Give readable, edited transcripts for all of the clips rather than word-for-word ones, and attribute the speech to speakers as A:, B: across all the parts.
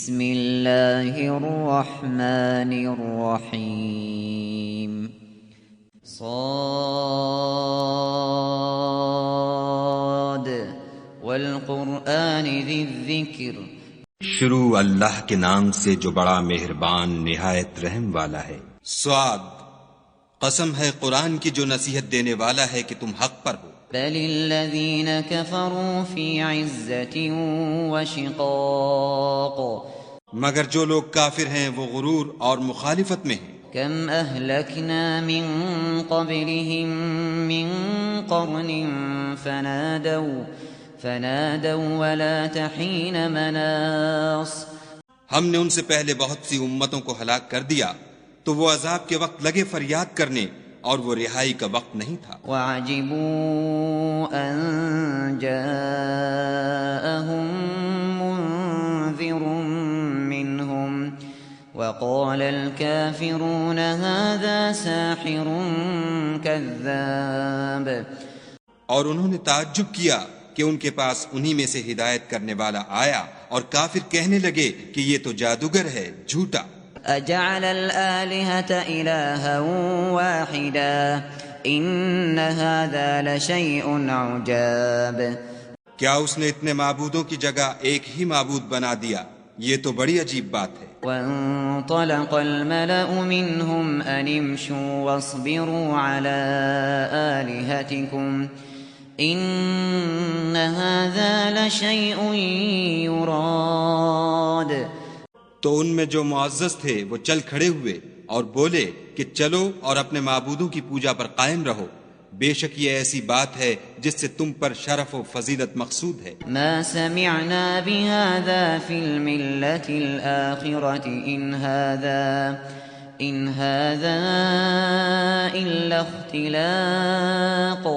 A: بسم اللہ الرحمن الرحیم صاد والقرآن ذی الذکر
B: شروع اللہ کے نام سے جو بڑا مہربان نہایت رحم والا ہے۔
C: صاد، قسم ہے قرآن کی جو نصیحت دینے والا ہے کہ تم حق پر ہو۔
A: بل الذین کفروا فی عزت وشقاق
C: مگر جو لوگ کافر ہیں وہ غرور اور مخالفت میں ہیں۔
A: کم اہلکنا من قبلہم من قرن فنادوا ولا تحین مناص
C: ہم نے ان سے پہلے بہت سی امتوں کو ہلاک کر دیا تو وہ عذاب کے وقت لگے فریاد کرنے اور وہ رہائی کا وقت نہیں تھا۔
A: وعجبوا ان جاءهم منذر منهم وقال الكافرون هذا ساحر كذاب۔
C: اور انہوں نے تعجب کیا کہ ان کے پاس انہی میں سے ہدایت کرنے والا آیا اور کافر کہنے لگے کہ یہ تو جادوگر ہے، جھوٹا۔
A: اجعل الآلهة إلها واحدا ان هذا لشيء عجاب۔
C: کیا اس نے اتنے معبودوں کی جگہ ایک ہی معبود بنا دیا؟ یہ تو بڑی عجیب بات ہے۔
A: وانطلق الملأ منهم ان امشوا واصبروا على آلهتكم ان هذا لشيء يراد۔
C: تو ان میں جو معزز تھے وہ چل کھڑے ہوئے اور بولے کہ چلو اور اپنے معبودوں کی پوجا پر قائم رہو، بے شک یہ ایسی بات ہے جس سے تم پر شرف و فضیلت مقصود ہے۔
A: ما سمعنا بهذا في الملة الآخرة ان هذا الا اختلاق۔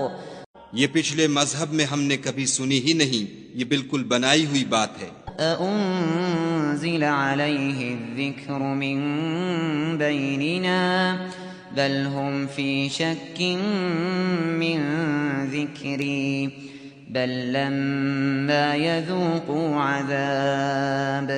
C: یہ پچھلے مذہب میں ہم نے کبھی سنی ہی نہیں، یہ بالکل بنائی ہوئی بات ہے۔
A: أأنزل عليه الذكر من بيننا بل هم في شك من ذكري بل لما يذوقوا عذاب۔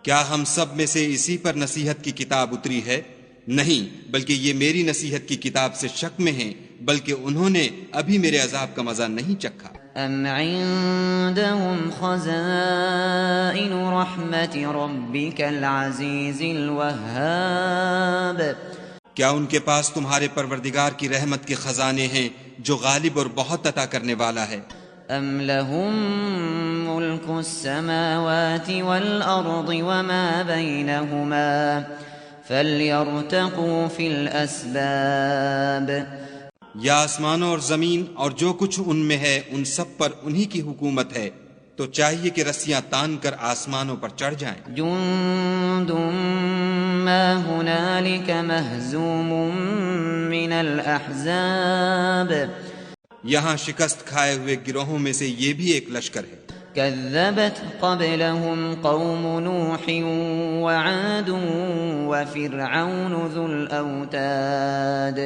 C: کیا ہم سب میں سے اسی پر نصیحت کی کتاب اتری ہے؟ نہیں، بلکہ یہ میری نصیحت کی کتاب سے شک میں ہیں، بلکہ انہوں نے ابھی میرے عذاب کا مزہ نہیں چکھا۔
A: ام عندهم خزائن رحمت ربك العزیز الوهاب۔
C: کیا ان کے پاس تمہارے پروردگار کی رحمت کے خزانے ہیں جو غالب اور بہت عطا کرنے والا ہے؟
A: ام لهم ملک السماوات والارض وما بینهما فلیرتقوا فی الاسباب۔
C: یا آسمانوں اور زمین اور جو کچھ ان میں ہے ان سب پر انہی کی حکومت ہے، تو چاہیے کہ رسیاں تان کر آسمانوں پر چڑھ جائیں۔
A: جند ما هنالك مهزوم من الاحزاب۔
C: یہاں شکست کھائے ہوئے گروہوں میں سے یہ بھی ایک لشکر ہے۔
A: كذبت قبلهم قوم نوح وعاد وفرعون ذو الاوتاد۔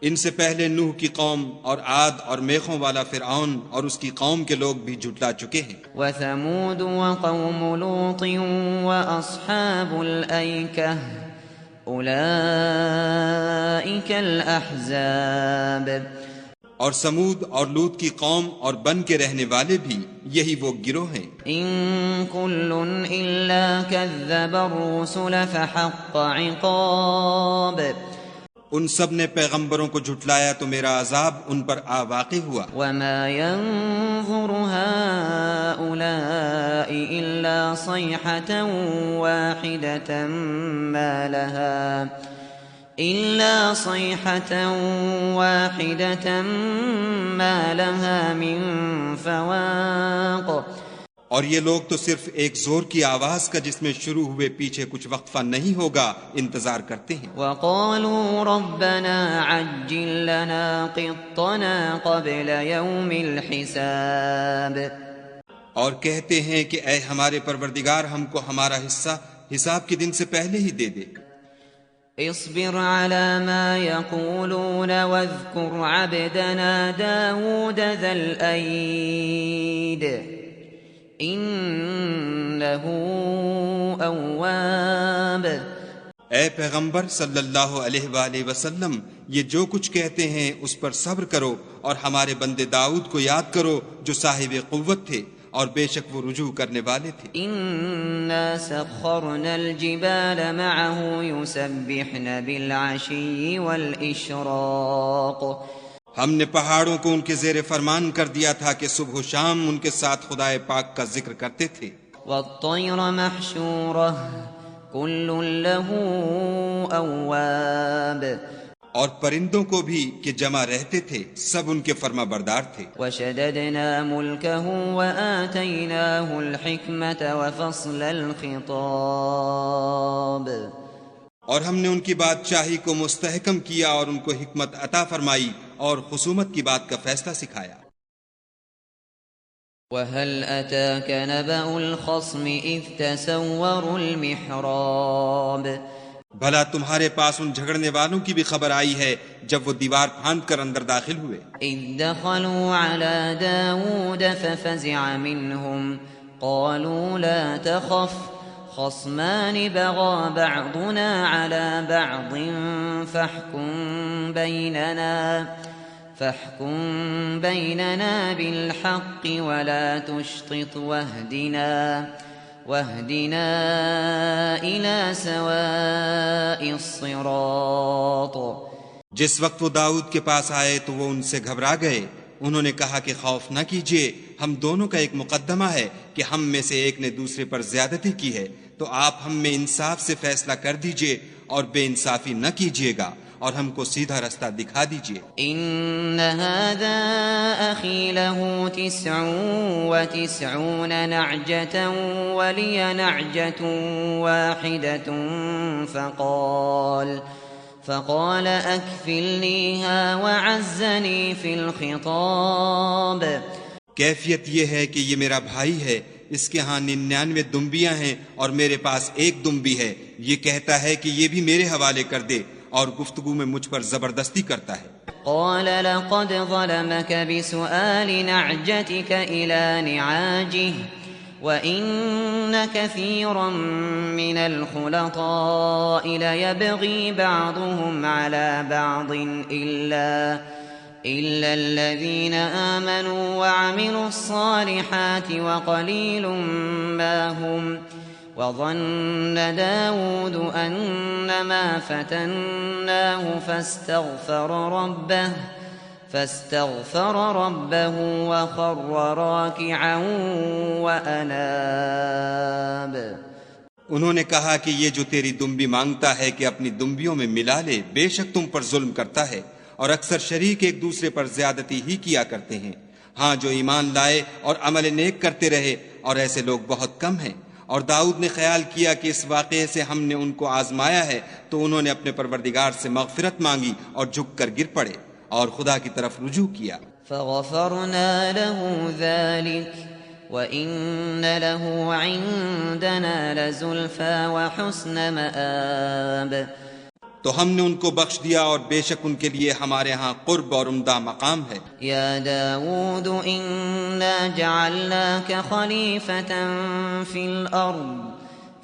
C: ان سے پہلے نوح کی قوم اور عاد اور میخوں والا فرعون اور اس کی قوم کے لوگ بھی جھٹلا چکے ہیں۔
A: وثمود وقوم لوط واصحاب الایکہ اولئک الاحزاب۔
C: اور سمود اور لوط کی قوم اور بن کے رہنے والے بھی یہی وہ گروہ ہیں۔
A: ان کل الا کذب الرسل فحق عقاب۔
C: ان سب نے پیغمبروں کو جھٹلایا تو میرا عذاب ان پر واقع ہوا۔
A: وما ينظر هؤلاء الا صيحة واحدة ما لها من فواق۔
C: اور یہ لوگ تو صرف ایک زور کی آواز کا جس میں شروع ہوئے پیچھے کچھ وقفہ نہیں ہوگا انتظار کرتے ہیں۔
A: وقالوا ربنا عجل لنا قطنا قبل يوم الحساب۔
C: اور کہتے ہیں کہ اے ہمارے پروردگار ہم کو ہمارا حصہ حساب کے دن سے پہلے ہی دے دے۔
A: اصبر على ما يقولون واذكر عبدنا داود ذا الأيد إنه أواب.
C: اے پیغمبر صلی اللہ علیہ وآلہ وسلم، یہ جو کچھ کہتے ہیں اس پر صبر کرو، اور ہمارے بندے داؤد کو یاد کرو جو صاحب قوت تھے اور بے شک وہ رجوع کرنے والے تھے۔
A: إنا سخرنا الجبال معه يسبحن بالعشي والإشراق.
C: ہم نے پہاڑوں کو ان کے زیر فرمان کر دیا تھا کہ صبح و شام ان کے ساتھ خدائے پاک کا ذکر کرتے تھے۔
A: والطير محشورة كل له أواب.
C: اور پرندوں کو بھی کہ جمع رہتے تھے، سب ان کے فرما بردار تھے۔
A: وشددنا ملكه وآتيناه الحكمة وفصل الخطاب.
C: اور ہم نے ان کی بادشاہی کو مستحکم کیا اور ان کو حکمت عطا فرمائی اور خصومت کی بات کا فیصلہ سکھایا۔
A: وهل أتاك نبأ الخصم إذ تسوروا المحراب.
C: بھلا تمہارے پاس ان جھگڑنے والوں کی بھی خبر آئی ہے جب وہ دیوار پھاند کر اندر داخل ہوئے؟
A: إذ دخلوا على داود ففزع منهم قالوا لا تخف خصمان بغى بعضنا على بعض فاحكم بيننا بالحق ولا تشطط واهدنا إلى سواء الصراط.
C: جس وقت وہ داؤد کے پاس آئے تو وہ ان سے گھبرا گئے۔ انہوں نے کہا کہ خوف نہ کیجیے، ہم دونوں کا ایک مقدمہ ہے کہ ہم میں سے ایک نے دوسرے پر زیادتی کی ہے، تو آپ ہم میں انصاف سے فیصلہ کر دیجیے اور بے انصافی نہ کیجیے گا، اور ہم کو سیدھا رستہ دکھا دیجیے۔
A: إن هذا أخي له 99 نعجة ولي نعجة واحدة فقال أكفلنيها وعزني في الخطاب.
C: کیفیت یہ ہے کہ یہ میرا بھائی ہے، اس کے ہاں 99 دمبیاں ہیں اور میرے پاس ایک دمبی ہے، یہ کہتا ہے کہ یہ بھی میرے حوالے کر دے، اور گفتگو میں مجھ پر زبردستی کرتا ہے۔
A: قال لقد ظلمك بسؤال نعجتك إلى نعاجه وإن كثيرا من الخلطاء ليبغي بعضهم على بعض إلا الذين آمنوا وعملوا الصالحات وقليل ما هم. وظن داود أنما فتناه فاستغفر ربه وخر راكعا وأناب.
C: انہوں نے کہا کہ یہ جو تیری دمبی مانگتا ہے کہ اپنی دمبیوں میں ملا لے، بے شک تم پر ظلم کرتا ہے، اور اکثر شریک ایک دوسرے پر زیادتی ہی کیا کرتے ہیں۔ ہاں جو ایمان لائے اور عمل نیک کرتے رہے، اور ایسے لوگ بہت کم ہیں۔ اور داؤد نے خیال کیا کہ اس واقعے سے ہم نے ان کو آزمایا ہے، تو انہوں نے اپنے پروردگار سے مغفرت مانگی اور جھک کر گر پڑے اور خدا کی طرف رجوع کیا۔
A: فغفرنا له ذلك وإن له عندنا لزلفى وحسن مآب.
C: تو ہم نے ان کو بخش دیا اور بے شک ان کے لیے ہمارے ہاں قرب اور عمدہ مقام ہے۔
A: یا داود انا جعلناك خلیفة فی الارض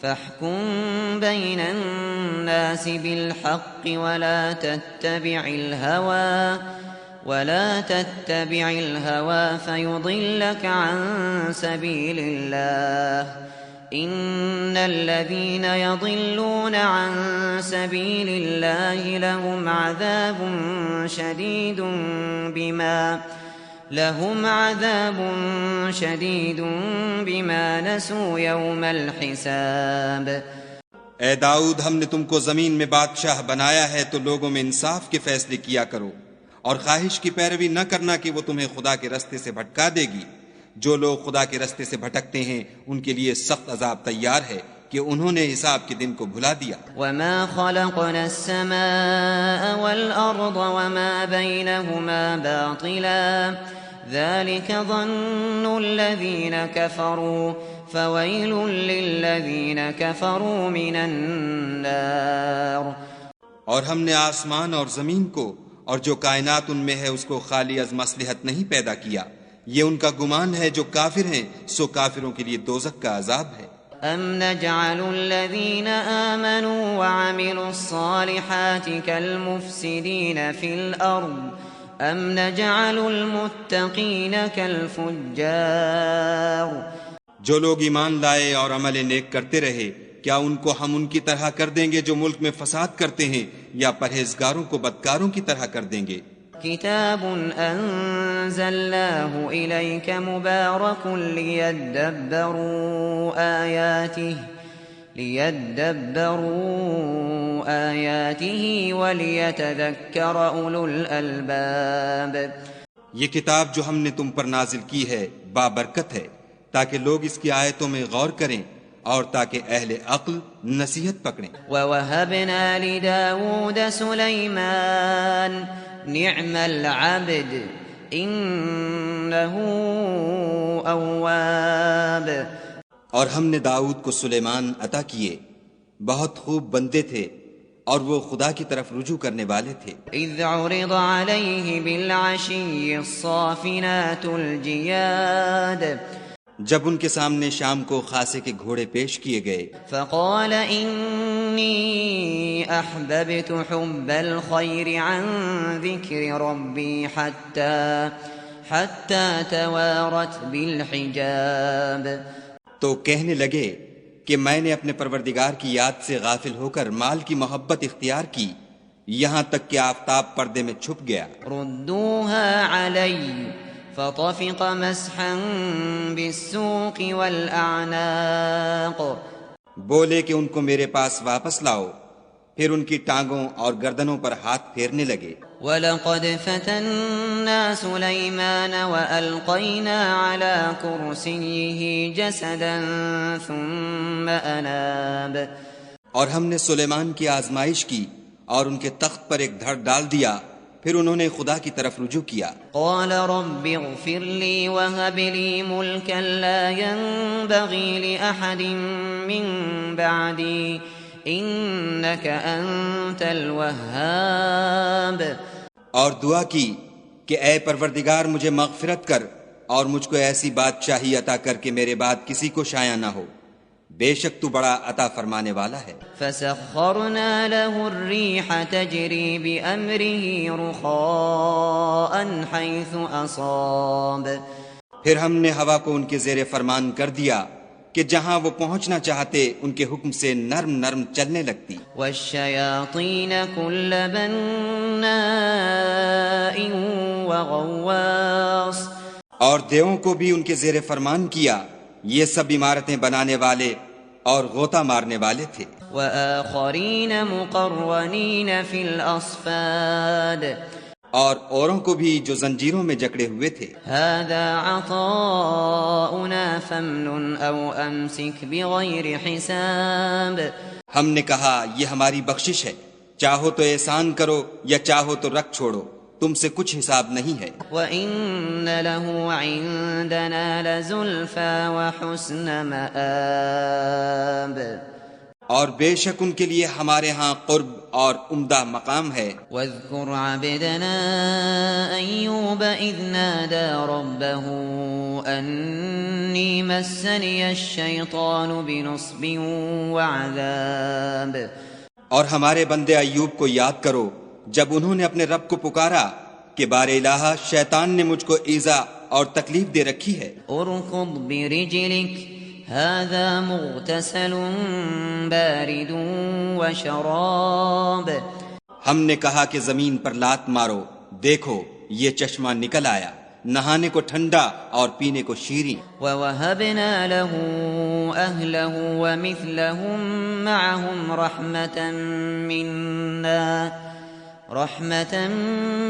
A: فاحکم بین الناس بالحق ولا تتبع الهوى فيضلك عن سبيل الله إن الذين يضلون عن سبيل الله لهم عذاب شديد بما نسوا يوم الحساب.
C: اے داؤد، ہم نے تم کو زمین میں بادشاہ بنایا ہے تو لوگوں میں انصاف کے فیصلے کیا کرو، اور خواہش کی پیروی نہ کرنا کہ وہ تمہیں خدا کے رستے سے بھٹکا دے گی۔ جو لوگ خدا کے رستے سے بھٹکتے ہیں ان کے لیے سخت عذاب تیار ہے کہ انہوں نے حساب کے دن کو بھلا دیا۔
A: وما خلقنا السماء والأرض وما بينهما باطلا ذلك ظن الذين كفروا فويل للذين كفروا من النار.
C: اور ہم نے آسمان اور زمین کو اور جو کائنات ان میں ہے اس کو خالی از مصلحت نہیں پیدا کیا، یہ ان کا گمان ہے جو کافر ہیں، سو کافروں کے لیے دوزخ کا عذاب ہے۔
A: أم نجعل الذين آمنوا وعملوا الصالحات كالمفسدين في الأرض أم نجعل المتقين كالفجار
C: جو لوگ ایمان لائے اور عمل نیک کرتے رہے، کیا ان کو ہم ان کی طرح کر دیں گے جو ملک میں فساد کرتے ہیں، یا پرہیزگاروں کو بدکاروں کی طرح کر دیں گے؟
A: كتاب أنزلناه إليك مبارك ليدبروا آياته وليتذكر أولو الألباب.
C: یہ کتاب جو ہم نے تم پر نازل کی ہے بابرکت ہے، تاکہ لوگ اس کی آیتوں میں غور کریں اور تاکہ اہل عقل نصیحت پکڑیں.
A: وَوَهَبْنَا لِدَاوُودَ سُلَيْمَانَ نِعْمَ الْعَبْدُ إِنَّهُ أَوَّابٌ.
C: اور ہم نے داؤد کو سلیمان عطا کیے، بہت خوب بندے تھے اور وہ خدا کی طرف رجوع کرنے والے تھے.
A: إِذْ عُرِضَ عَلَيْهِ بِالْعَشِيِّ الصَّافِنَاتُ الْجِيَادُ
C: جب ان کے سامنے شام کو خاصے کے گھوڑے پیش کیے گئے،
A: فقال إني أحببت حب الخير عن ذكر ربي حتى توارت بالحجاب.
C: تو کہنے لگے کہ میں نے اپنے پروردگار کی یاد سے غافل ہو کر مال کی محبت اختیار کی، یہاں تک کہ آفتاب پردے میں چھپ گیا.
A: ردوها علي فطفق مسحا بالسوق والأعناق.
C: بولے کہ ان کو میرے پاس واپس لاؤ، پھر ان کی ٹانگوں اور گردنوں پر ہاتھ پھیرنے لگے.
A: وَلَقَدْ فَتَنَّا سُلَيْمَانَ وَأَلْقَيْنَا عَلَى كُرْسِيِّهِ جَسَدًا ثُمَّ أَنَابَ.
C: اور ہم نے سلیمان کی آزمائش کی اور ان کے تخت پر ایک دھڑ ڈال دیا، پھر انہوں نے خدا کی طرف رجوع کیا.
A: قال رب اغفر لي وهب لي ملكا لا ينبغي لأحد من بعدي إنك أنت الوهاب.
C: اور دعا کی کہ اے پروردگار مجھے مغفرت کر اور مجھ کو ایسی بادشاہی عطا کر کہ میرے بعد کسی کو شایع نہ ہو، بے شک تو بڑا عطا فرمانے والا ہے.
A: فسخرنا له الريح تجري بأمره رخاء حيث أصاب.
C: پھر ہم نے ہوا کو ان کے زیر فرمان کر دیا کہ جہاں وہ پہنچنا چاہتے ان کے حکم سے نرم نرم چلنے لگتی.
A: والشياطين كل بناء وغواص.
C: اور دیووں کو بھی ان کے زیر فرمان کیا، یہ سب عمارتیں بنانے والے اور غوطہ مارنے والے تھے.
A: وآخرين مقرنين في الأصفاد.
C: اور اوروں کو بھی جو زنجیروں میں جکڑے ہوئے تھے.
A: هذا عطاؤنا فامنن أو أمسك بغير حساب.
C: ہم نے کہا یہ ہماری بخشش ہے، چاہو تو احسان کرو یا چاہو تو رکھ چھوڑو، تم سے کچھ حساب نہیں ہے.
A: وَإِنَّ لَهُ عِندَنَا لَزُلْفَى وَحُسْنَ مَآبٍ.
C: اور بے شک ان کے لیے ہمارے ہاں قرب اور عمدہ مقام ہے.
A: وَاذْكُرْ عَبْدَنَا أَيُّوبَ إِذْ نَادَى رَبَّهُ أَنِّي مَسَّنِيَ الشَّيْطَانُ بِنُصْبٍ وَعَذَابٍ.
C: اور ہمارے بندے ایوب کو یاد کرو جب انہوں نے اپنے رب کو پکارا کہ بار الہ شیطان نے مجھ کو ایذا اور تکلیف دے رکھی ہے.
A: اركض برجلك هذا مغتسل بارد وشراب.
C: ہم نے کہا کہ زمین پر لات مارو، دیکھو یہ چشمہ نکل آیا، نہانے کو ٹھنڈا اور پینے کو شیریں.
A: وَوَهَبْنَا لَهُ أَهْلَهُ وَمِثْلَهُمْ مَعَهُمْ رَحْمَةً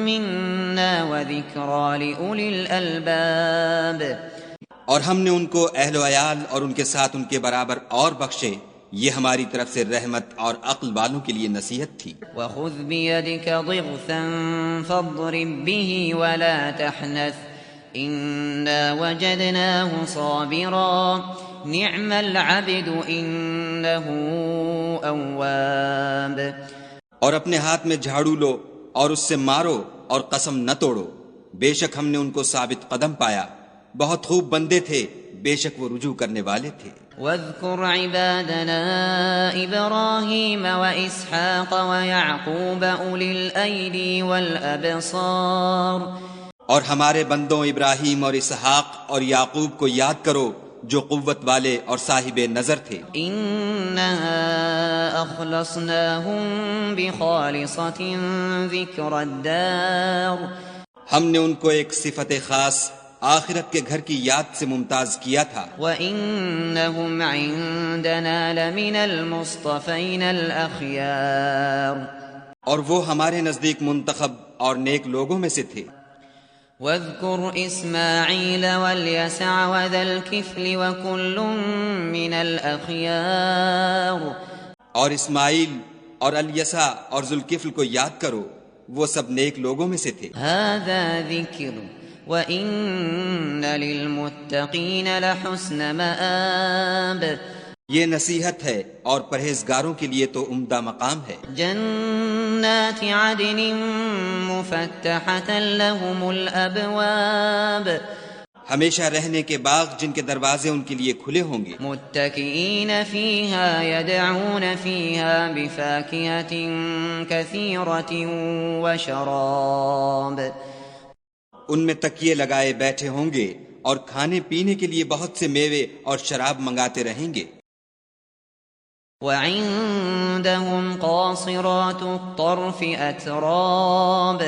A: مِنَّا وَذِكْرَى لِأُولِي الْأَلْبَابِ.
C: اور ہم نے ان کو اہل و عیال اور ان کے ساتھ ان کے برابر اور بخشے، یہ ہماری طرف سے رحمت اور عقل والوں کے لیے نصیحت تھی.
A: وَخُذْ بِيَدِكَ ضِغْثًا فَاضْرِب بِّهِ وَلَا تَحْنَثْ إِنَّا وَجَدْنَاهُ صَابِرًا نِعْمَ الْعَبْدُ إِنَّهُ أَوَّابٌ.
C: اور اپنے ہاتھ میں جھاڑو لو اور اس سے مارو اور قسم نہ توڑو، بے شک ہم نے ان کو ثابت قدم پایا، بہت خوب بندے تھے، بے شک وہ رجوع کرنے والے تھے۔
A: واذكر عبادنا إبراهيم وإسحاق ويعقوب أولي الأيدي والأبصار،
C: اور ہمارے بندوں ابراہیم اور اسحاق اور یعقوب کو یاد کرو جو قوت والے اور صاحب نظر تھے۔
A: إنا أخلصناهم بخالصة ذكر الدار،
C: ہم نے ان کو ایک صفت خاص آخرت کے گھر کی یاد سے ممتاز کیا تھا۔
A: وَإِنَّهُمْ عِندَنَا لَمِنَ الْمُصْطَفَيْنَ الْأَخْيَارِ،
C: اور وہ ہمارے نزدیک منتخب اور نیک لوگوں میں سے تھے۔
A: وَاذْكُرْ إِسْمَاعِيلَ وَالْيَسَعَ وَذَا الْكِفْلِ وَكُلٌّ مِّنَ الْأَخْيَارِ،
C: اور اسماعیل اور الیسع اور ذوالکفل کو یاد کرو، وہ سب نیک لوگوں میں سے تھے۔
A: هَذَا ذِكْرٌ وَإِنَّ لِلْمُتَّقِينَ لَحُسْنَ مَآبٍ،
C: یہ نصیحت ہے اور پرہیزگاروں کے لیے تو عمدہ مقام ہے۔
A: جنات عدن مفتحة لهم الأبواب،
C: ہمیشہ رہنے کے باغ جن کے دروازے ان کے لیے کھلے ہوں گے۔
A: متكئين فيها يدعون فيها بفاكهة كثيرة وشراب،
C: ان میں تکیے لگائے بیٹھے ہوں گے اور کھانے پینے کے لیے بہت سے میوے اور شراب منگاتے رہیں گے۔
A: وعندهم قاصرات الطرف أتراب،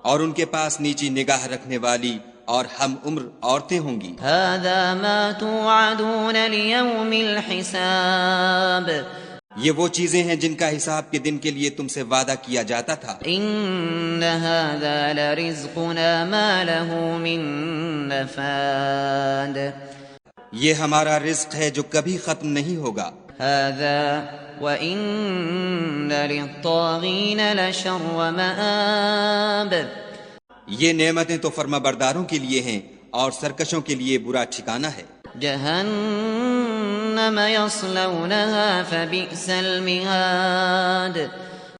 C: اور ان کے پاس نیچی نگاہ رکھنے والی اور ہم عمر عورتیں ہوں گی۔
A: هذا ما توعدون ليوم الحساب،
C: یہ وہ چیزیں ہیں جن کا حساب کے دن کے لیے تم سے وعدہ کیا جاتا تھا۔
A: ان هذا لرزقنا ما له من نفاد،
C: یہ ہمارا رزق ہے جو کبھی ختم نہیں ہوگا۔
A: هذا وان للطاغين لشر مآب،
C: یہ نعمتیں تو فرما برداروں کے لیے ہیں اور سرکشوں کے لیے برا ٹھکانہ ہے۔
A: جہنم یصلونها فبئس المہاد،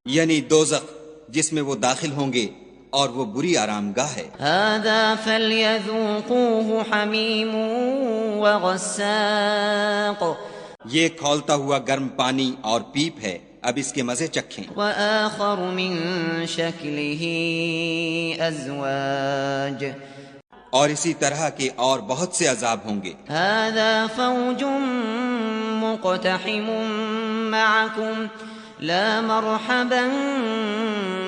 C: یعنی دوزخ جس میں وہ داخل ہوں گے اور وہ بری آرام گاہ ہے۔
A: هذا فليذوقوه حمیم وغساق،
C: یہ کھولتا ہوا گرم پانی اور پیپ ہے، اب اس کے مزے چکھیں۔
A: وآخر من شکلہ ازواج،
C: اور اسی طرح کے اور بہت سے عذاب ہوں گے۔
A: هذا فوج مقتحم معكم لا مرحبا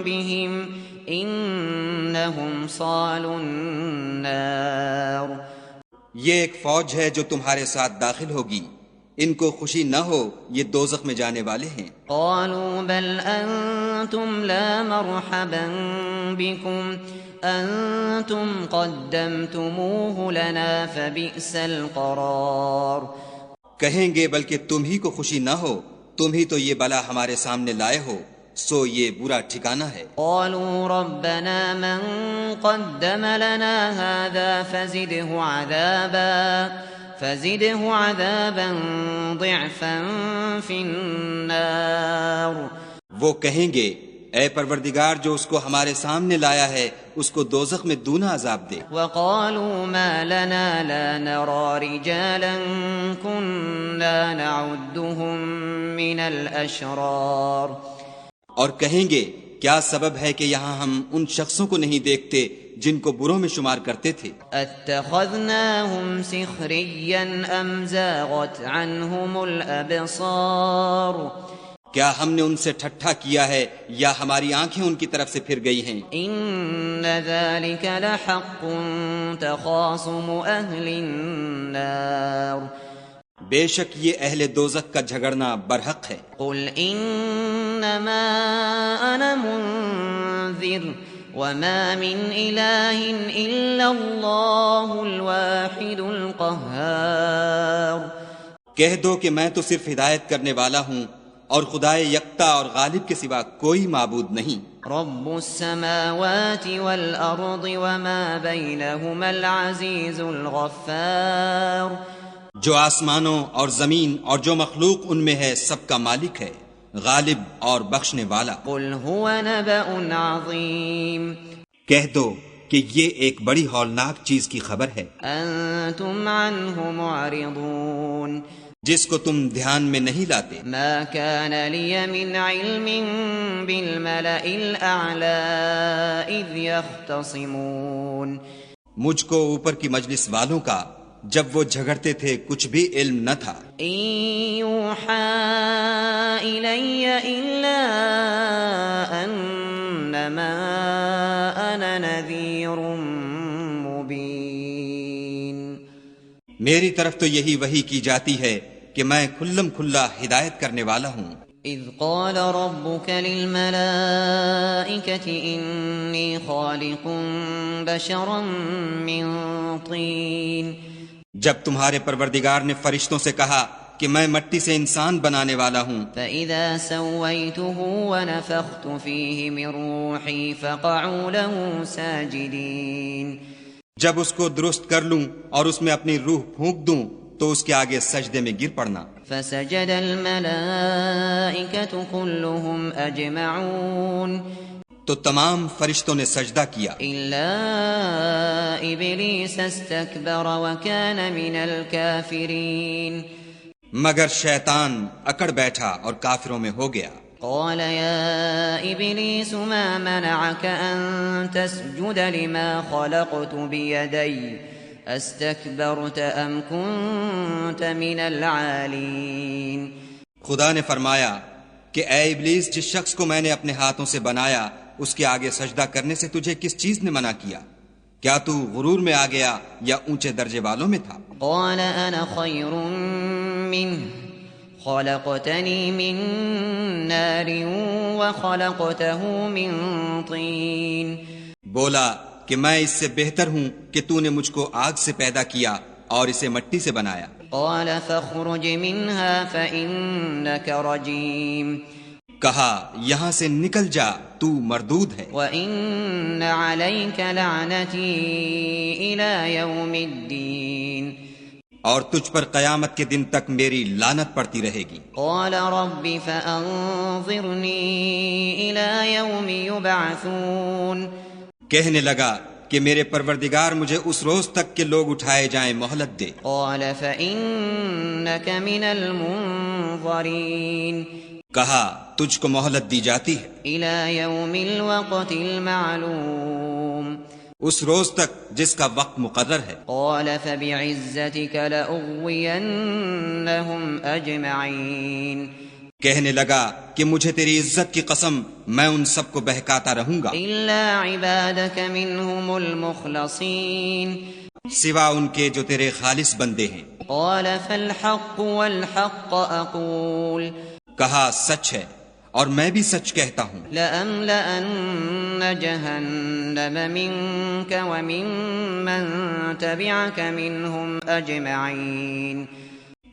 A: بهم انهم صالوا النار،
C: یہ ایک فوج ہے جو تمہارے ساتھ داخل ہوگی، ان کو خوشی نہ ہو، یہ دوزخ میں جانے والے ہیں۔
A: قالوا بل انتم لا مرحبا بكم انتم قدمتموه لنا فبئس القرار،
C: کہیں گے بلکہ تم ہی کو خوشی نہ ہو، تم ہی تو یہ بلا ہمارے سامنے لائے ہو، سو یہ برا ٹھکانہ ہے۔
A: قالوا ربنا من قدم لنا هذا فزده عذابا ضعفا في النار،
C: وہ کہیں گے اے پروردگار جو اس کو ہمارے سامنے لایا ہے اس کو دوزخ میں دونا عذاب دے۔
A: وقالوا ما لنا لا نرى رجالا كنا نعدهم من الاشرار،
C: اور کہیں گے کیا سبب ہے کہ یہاں ہم ان شخصوں کو نہیں دیکھتے جن کو بروں میں شمار کرتے تھے۔
A: اتخذناهم سخريا ام زاغت عنهم الابصار،
C: کیا ہم نے ان سے ٹھٹھا کیا ہے یا ہماری آنکھیں ان کی طرف سے پھر گئی ہیں؟
A: ان ذلك لحق تخاصم اهل النار،
C: بے شک یہ اہل دوزخ کا جھگڑنا برحق ہے۔
A: قل انما انا منذر وما من اله الا الله الواحد القهار،
C: کہہ دو کہ میں تو صرف ہدایت کرنے والا ہوں اور خدائے یکتا اور غالب کے سوا کوئی معبود نہیں۔
A: رب السماوات والارض وما بينهما العزيز الغفار،
C: جو آسمانوں اور زمین اور جو مخلوق ان میں ہے سب کا مالک ہے، غالب اور بخشنے والا۔
A: قل هو نبأ عظیم،
C: کہہ دو کہ یہ ایک بڑی ہولناک چیز کی خبر ہے
A: أنتم عنه معرضون
C: جس کو تم دھیان میں نہیں لاتے۔
A: ما كان لي من علم بالملأ الأعلى إذ يختصمون
C: مجھ کو اوپر کی مجلس والوں کا جب وہ جھگڑتے تھے کچھ بھی علم نہ تھا۔
A: إن يوحى إلي إلا أنما أنا نذير مبين
C: میری طرف تو یہی وحی کی جاتی ہے کہ میں کھلم کھلا ہدایت کرنے والا ہوں۔
A: إذ قال ربك للملائكة إني خالق بشرا من طين
C: جب تمہارے پروردگار نے فرشتوں سے کہا کہ میں مٹی سے انسان بنانے والا ہوں،
A: فإذا سويته ونفخت فيه من روحي فقعوا له ساجدين
C: جب اس کو درست کر لوں اور اس میں اپنی روح پھونک دوں تو اس کے آگے سجدے میں گر پڑنا۔
A: فسجد الملائكة كلهم أجمعون
C: تو تمام فرشتوں نے سجدہ کیا
A: إلا إبليس استكبر وكان من الكافرين
C: مگر شیطان اکڑ بیٹھا اور کافروں میں ہو گیا۔
A: قال يا إبليس ما منعك أن تسجد لما خلقت بيدي استكبرت أم كنت من العالين
C: خدا نے فرمایا کہ اے ابلیس، جس شخص کو میں نے اپنے ہاتھوں سے بنایا اس کے آگے سجدہ کرنے سے تجھے کس چیز نے منع کیا؟ کیا تو غرور میں آ گیا یا اونچے درجے والوں میں تھا؟
A: قال أنا خير منه خلقتني من نار وخلقته من طين
C: بولا کہ میں اس سے بہتر ہوں کہ تو نے مجھ کو آگ سے پیدا کیا اور اسے مٹی سے بنایا۔
A: قال فاخرج منها فإنك رجيم
C: کہا یہاں سے نکل جا، تو مردود ہے،
A: وَإِنَّ عَلَيْكَ لَعْنَتِي إِلَى يَوْمِ الدِّينِ
C: اور تجھ پر قیامت کے دن تک میری لعنت پڑتی رہے گی۔
A: قال رب فأنظرني إلى يوم يبعثون
C: کہنے لگا کہ میرے پروردگار مجھے اس روز تک کہ لوگ اٹھائے جائیں مہلت دے۔
A: قال فإنك من المنظرين
C: کہا تجھ کو مہلت دی جاتی ہے
A: إلى يوم الوقت المعلوم
C: اس روز تک جس کا وقت مقرر ہے۔
A: قال فبعزتك لأغوينهم أجمعين
C: کہنے لگا کہ مجھے تیری عزت کی قسم میں ان سب کو بہکاتا رہوں گا
A: إلا عبادك منهم المخلصين
C: سوا ان کے جو تیرے خالص بندے ہیں۔
A: قال فالحق والحق أقول
C: کہا سچ ہے اور میں بھی سچ کہتا ہوں،
A: لأملأن جهنم منك وممن تبعك منهم أجمعين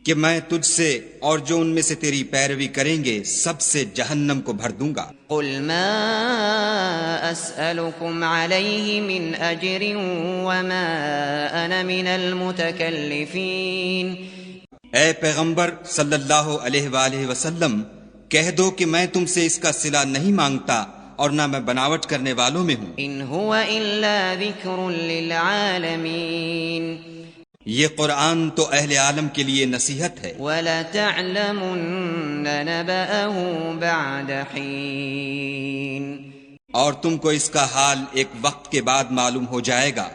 C: کہ میں تجھ سے اور جو ان میں سے تیری پیروی کریں گے سب سے جہنم کو بھر دوں گا۔
A: قل ما أسألكم عليه من أجر وما أنا من المتكلفين
C: اے پیغمبر صلی اللہ علیہ وآلہ وسلم، کہہ دو کہ میں تم سے اس کا صلہ نہیں مانگتا اور نہ میں بناوٹ کرنے والوں میں ہوں۔
A: إن هو إلا ذكر للعالمين
C: یہ قرآن تو اہل عالم کے لیے نصیحت ہے۔
A: وَلَتَعْلَمُنَّ نَبَأَهُ بَعْدَ حِينٍ
C: اور تم کو اس کا حال ایک وقت کے بعد معلوم ہو جائے گا۔